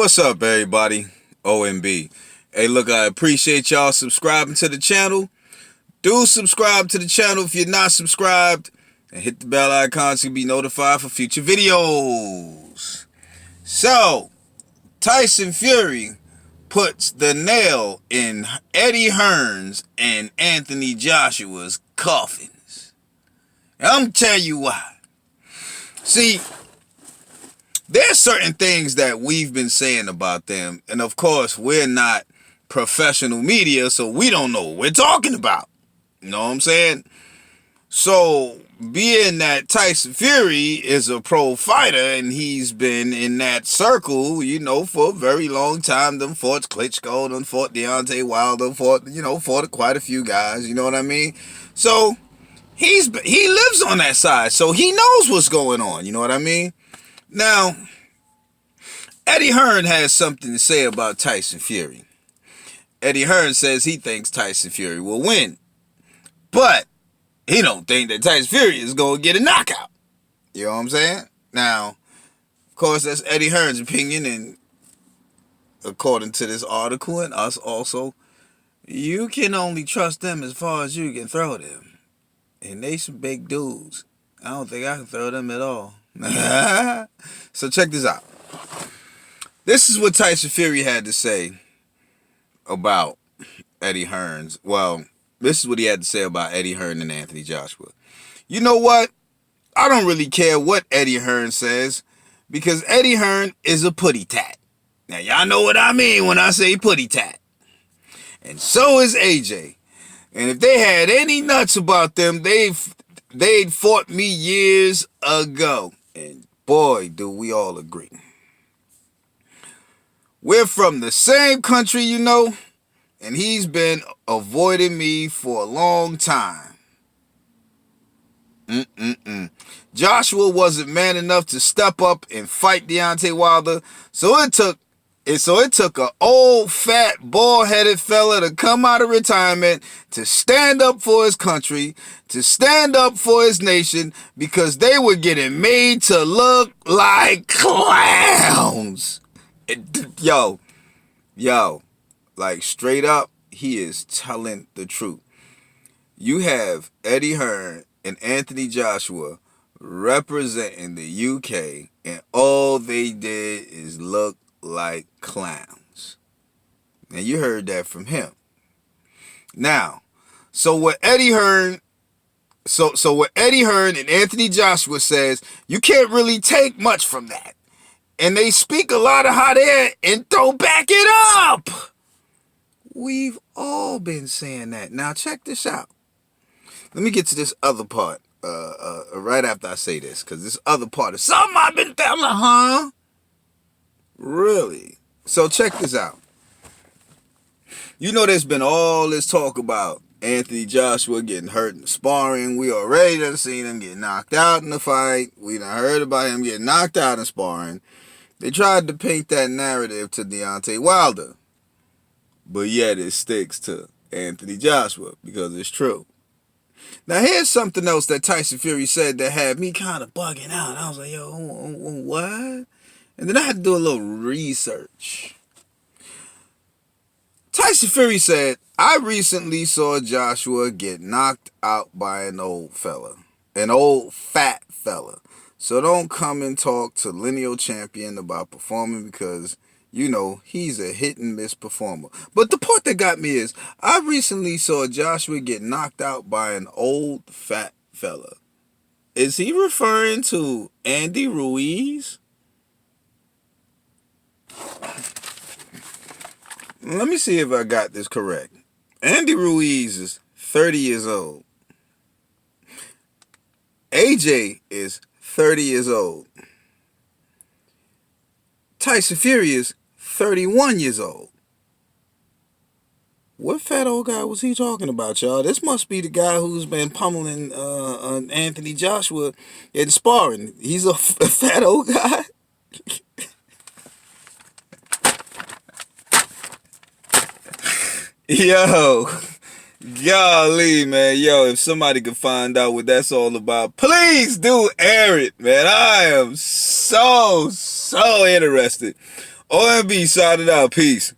What's up, everybody? OMB. Hey, look, I appreciate y'all subscribing to the channel. Do subscribe to the channel if you're not subscribed. And hit the bell icon to be notified for future videos. So, Tyson Fury puts the nail in Eddie Hearns and Anthony Joshua's coffins. And I'm going to tell you why. See, there's certain things that we've been saying about them, and of course, we're not professional media, so we don't know what we're talking about. You know what I'm saying? So, being that Tyson Fury is a pro fighter, and he's been in that circle, for a very long time, done fought Klitschko, done fought Deontay Wilder, fought quite a few guys, you know what I mean? So, he lives on that side, so he knows what's going on, you know what I mean? Now, Eddie Hearn has something to say about Tyson Fury. Eddie Hearn says he thinks Tyson Fury will win. But he don't think that Tyson Fury is going to get a knockout. You know what I'm saying? Now, of course, that's Eddie Hearn's opinion, and according to this article and us also, you can only trust them as far as you can throw them. And they some big dudes. I don't think I can throw them at all. So check this out. This is what Tyson Fury had to say about Eddie Hearns. Well, this is what he had to say about Eddie Hearn and Anthony Joshua. You know what? I don't really care what Eddie Hearn says, because Eddie Hearn is a putty tat. Now, y'all know what I mean when I say putty tat. And so is AJ. And if they had any nuts about them, they'd fought me years ago. And boy, do we all agree. We're from the same country, and he's been avoiding me for a long time. Joshua wasn't man enough to step up and fight Deontay Wilder, so it took an old, fat, bald-headed fella to come out of retirement to stand up for his country, to stand up for his nation, because they were getting made to look like clowns. Yo, like straight up, he is telling the truth. You have Eddie Hearn and Anthony Joshua representing the UK, and all they did is look like clowns. And you heard that from him. Now, so what Eddie Hearn and Anthony Joshua says, you can't really take much from that. And they speak a lot of hot air and don't back it up. We've all been saying that. Now check this out. Let me get to this other part right after I say this, because this other part is something I've been telling, huh? Really? So check this out. There's been all this talk about Anthony Joshua getting hurt in the sparring. We already done seen him get knocked out in the fight. We done heard about him getting knocked out in sparring. They tried to paint that narrative to Deontay Wilder, but yet it sticks to Anthony Joshua because it's true. Now here's something else that Tyson Fury said that had me kind of bugging out. I was like, yo, what? And then I had to do a little research. Tyson Fury said, I recently saw Joshua get knocked out by an old fat fella. So don't come and talk to lineal champion about performing, because, he's a hit and miss performer. But the part that got me is, I recently saw Joshua get knocked out by an old fat fella. Is he referring to Andy Ruiz? Let me see if I got this correct. Andy Ruiz is 30 years old. AJ is 30 years old. Tyson Fury is 31 years old. What fat old guy was he talking about, y'all? This must be the guy who's been pummeling Anthony Joshua in sparring. He's a fat old guy. Yo, golly, man. Yo, if somebody could find out what that's all about, please do air it, man. I am so so interested. OMB, shout it out. Peace.